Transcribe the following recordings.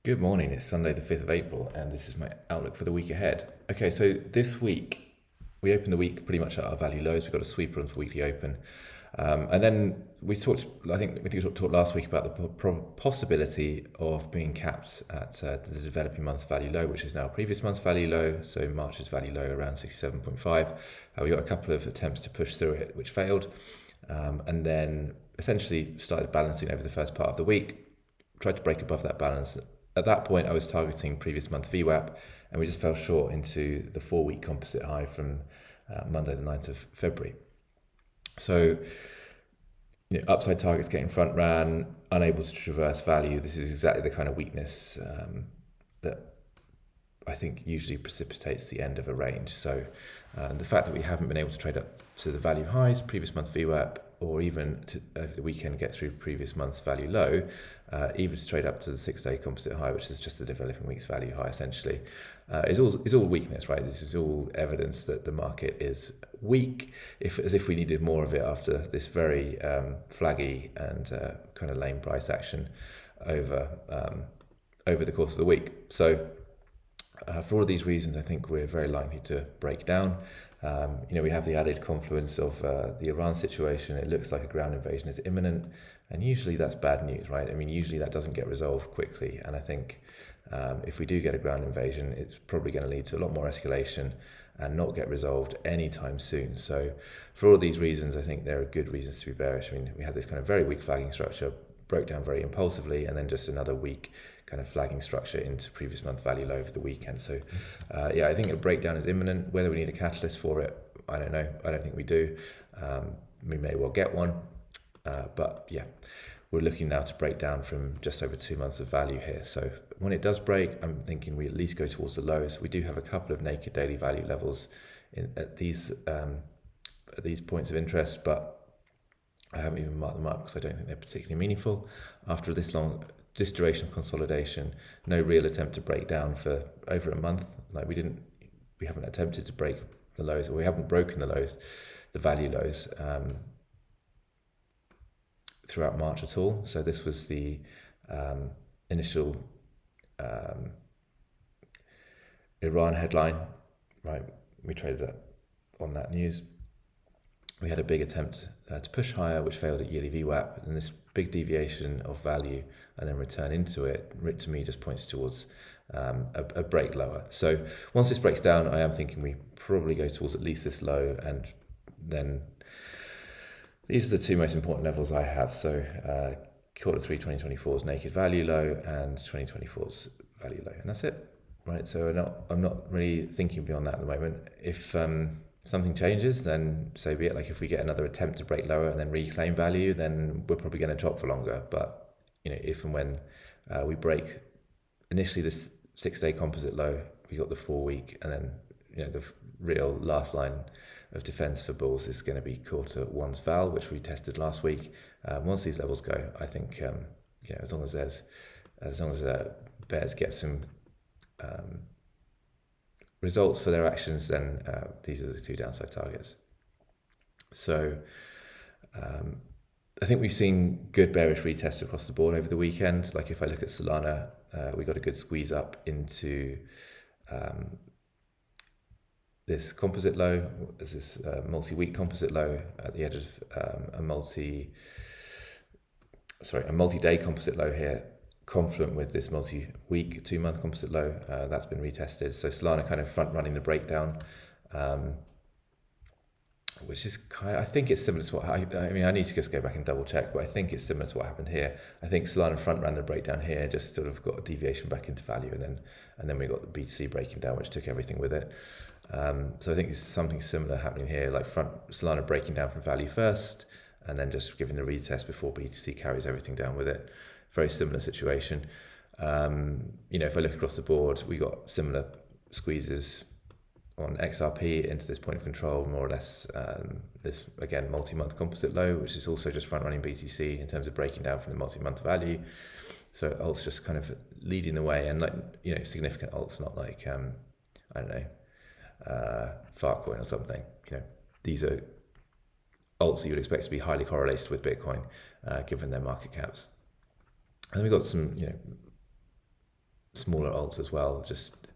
Good morning. It's Sunday, the 5th of April, and this is my outlook for the week ahead. Okay, so this week we opened the week pretty much at our value lows. We got a sweeper on the weekly open, and then we talked. I think we talked last week about the possibility of being capped at the developing month's value low, which is now previous month's value low. So March's value low around 67.5. We got a couple of attempts to push through it, which failed, and then essentially started balancing over the first part of the week. Tried to break above that balance. At that point, I was targeting previous month VWAP, and we just fell short into the 4-week composite high from Monday, the 9th of February. So, upside targets getting front ran, unable to traverse value. This is exactly the kind of weakness that I think usually precipitates the end of a range. So the fact that we haven't been able to trade up to the value highs, previous month VWAP, or even over the weekend get through previous month's value low, even to trade up to the 6-day composite high, which is just the developing week's value high essentially, is all weakness, right? This is all evidence that the market is weak, as if we needed more of it after this very flaggy and kind of lame price action over the course of the week. So for all of these reasons, I think we're very likely to break down. We have the added confluence of the Iran situation. It looks like a ground invasion is imminent, and usually that's bad news, right? I mean, usually that doesn't get resolved quickly, and I think if we do get a ground invasion, it's probably going to lead to a lot more escalation and not get resolved anytime soon. So for all of these reasons, I think there are good reasons to be bearish. I mean, we had this kind of very weak flagging structure, broke down very impulsively, and then just another weak kind of flagging structure into previous month value low over the weekend. So I think a breakdown is imminent. Whether we need a catalyst for it, I don't know. I don't think we do. We may well get one, but yeah, we're looking now to break down from just over 2 months of value here. So when it does break, I'm thinking we at least go towards the lows. We do have a couple of naked daily value levels at these points of interest, but I haven't even marked them up because I don't think they're particularly meaningful. After this duration of consolidation, no real attempt to break down for over a month. We haven't attempted to break the lows, or we haven't broken the lows, the value lows, throughout March at all. So this was the initial Iran headline, right? We traded up on that news. We had a big attempt to push higher, which failed at yearly VWAP, and this big deviation of value and then return into it, to me, just points towards a break lower. So once this breaks down, I am thinking we probably go towards at least this low, and then these are the two most important levels I have. So quarter 3 2024's naked value low and 2024's value low, and that's it, right? So I'm not really thinking beyond that at the moment. If something changes, then so be it. Like if we get another attempt to break lower and then reclaim value, then we're probably going to drop for longer. But if and when we break initially this 6-day composite low, we got the 4-week, and then the real last line of defense for bulls is going to be quarter one's val, which we tested last week. Once these levels go, I think as long as bears get some results for their actions, then these are the two downside targets. So I think we've seen good bearish retests across the board over the weekend. Like if I look at Solana, we got a good squeeze up into this composite low. There's this multi-week composite low at the edge of a multi-day composite low here, confluent with this multi-week 2-month composite low. That's been retested. So Solana kind of front running the breakdown, which is I think it's similar to what I need to just go back and double check, but I think it's similar to what happened here. I think Solana front ran the breakdown here, just sort of got a deviation back into value, and then we got the BTC breaking down, which took everything with it. So I think it's something similar happening here, like Solana breaking down from value first, and then just giving the retest before BTC carries everything down with it. Very similar situation. If I look across the board, we got similar squeezes on XRP into this point of control, more or less. This again multi-month composite low, which is also just front running BTC in terms of breaking down from the multi-month value. So alts just kind of leading the way, and significant alts, not like I don't know, Farcoin or something. These are alts that you would expect to be highly correlated with Bitcoin, given their market caps. And then we've got some, smaller alts as well, just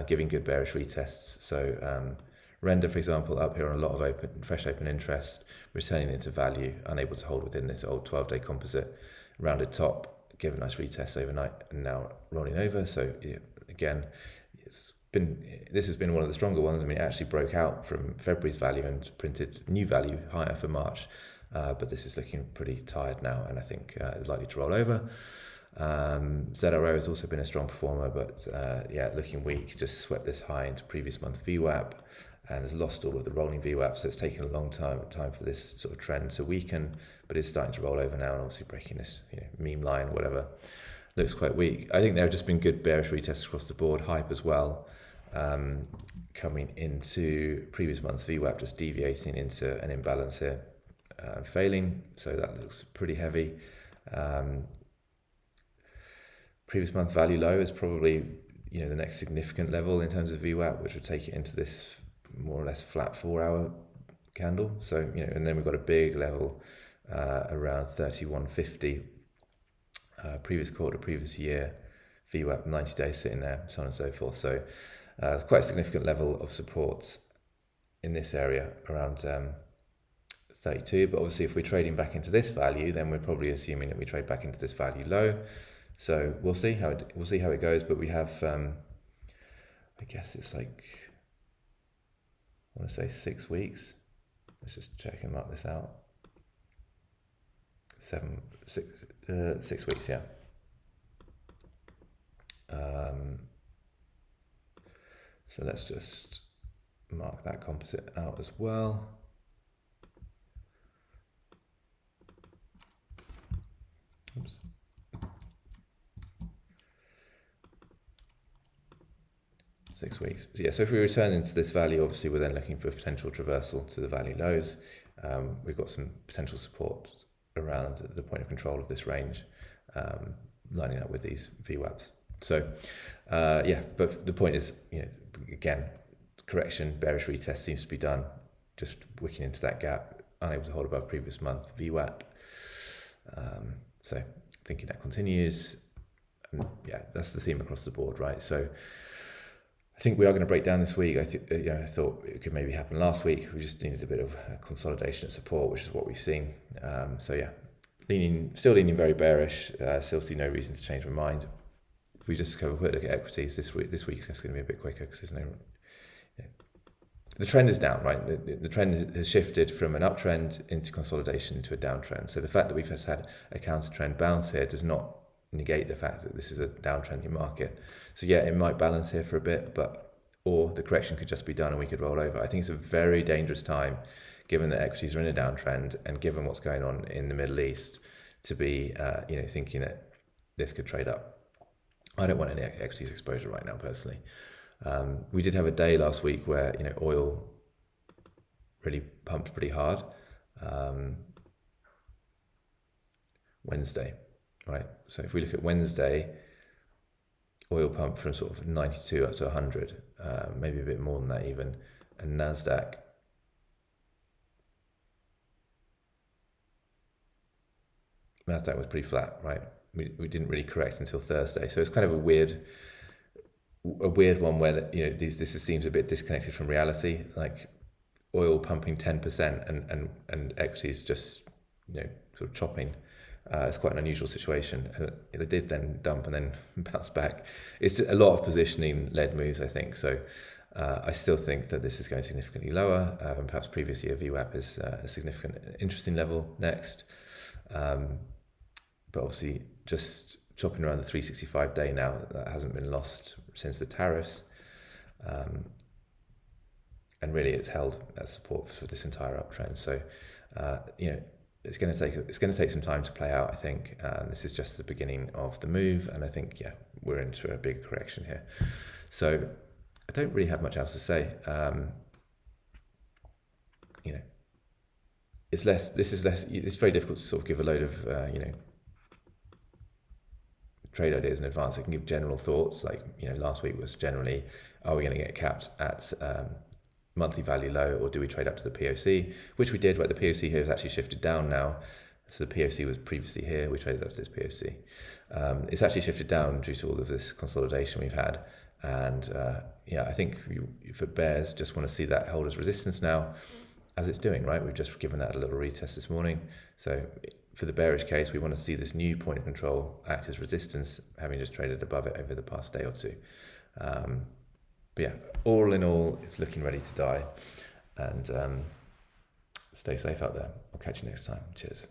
giving good bearish retests. So Render, for example, up here on a lot of fresh open interest, returning into value, unable to hold within this old 12-day composite, rounded top, give a nice retest overnight, and now rolling over. So yeah, again, this has been one of the stronger ones. I mean, it actually broke out from February's value and printed new value higher for March, but this is looking pretty tired now, and I think it's likely to roll over. ZRO has also been a strong performer, but yeah, looking weak. Just swept this high into previous month VWAP and has lost all of the rolling VWAP, so it's taken a long time for this sort of trend to weaken, but it's starting to roll over now, and obviously breaking this meme line, whatever, looks quite weak. I think there have just been good bearish retests across the board. Hype as well, coming into previous month's VWAP, just deviating into an imbalance here, failing, so that looks pretty heavy. Previous month value low is probably the next significant level in terms of VWAP, which would take it into this more or less flat 4-hour candle. So and then we've got a big level around 31.50, previous quarter, previous year, VWAP 90 days sitting there, so on and so forth. So quite a significant level of support in this area around 32. But obviously, if we're trading back into this value, then we're probably assuming that we trade back into this value low. So we'll see how it goes. But we have, I guess it's like, I want to say 6 weeks. Let's just check and mark this out. 6 weeks, yeah. So let's just mark that composite out as well. Oops. Six weeks. So yeah, so if we return into this value, obviously we're then looking for a potential traversal to the value lows. We've got some potential support around the point of control of this range, lining up with these VWAPs. So yeah, but the point is, again, correction, bearish retest seems to be done, just wicking into that gap, unable to hold above previous month VWAP. So thinking that continues, and yeah, that's the theme across the board, right? So I think we are going to break down this week. I thought it could maybe happen last week. We just needed a bit of consolidation and support, which is what we've seen. So yeah, still leaning very bearish. Still see no reason to change my mind. If we just have a quick look at equities this week's just going to be a bit quicker because there's no. The trend is down, right? The trend has shifted from an uptrend into consolidation to a downtrend. So the fact that we've just had a counter trend bounce here does not negate the fact that this is a downtrending market. So yeah, it might balance here for a bit, or the correction could just be done and we could roll over. I think it's a very dangerous time, given that equities are in a downtrend and given what's going on in the Middle East, to be thinking that this could trade up. I don't want any equities exposure right now personally. We did have a day last week where oil really pumped pretty hard. Wednesday. Right, so if we look at Wednesday, oil pumped from sort of 92 up to 100, maybe a bit more than that even, and Nasdaq was pretty flat, right? We didn't really correct until Thursday, so it's kind of a weird one where this seems a bit disconnected from reality, like oil pumping 10% and equities just sort of chopping. It's quite an unusual situation. They did then dump and then bounce back. It's just a lot of positioning-led moves, I think. So I still think that this is going significantly lower, and perhaps previous year VWAP is a significant, interesting level next. But obviously, just chopping around the 365 day now, that hasn't been lost since the tariffs. And really, it's held as support for this entire uptrend. So, it's going to take some time to play out, I think. This is just the beginning of the move, and I think we're into a big correction here. So I don't really have much else to say. It's very difficult to sort of give a load of trade ideas in advance. I can give general thoughts, like last week was generally, are we going to get capped at monthly value low, or do we trade up to the POC, which we did, but the POC here has actually shifted down now. So the POC was previously here. We traded up to this POC. It's actually shifted down due to all of this consolidation we've had. And I think for bears, just want to see that hold as resistance now, as it's doing, right? We've just given that a little retest this morning. So for the bearish case, we want to see this new point of control act as resistance, having just traded above it over the past day or two. But yeah, all in all, it's looking ready to die. And stay safe out there. I'll catch you next time. Cheers.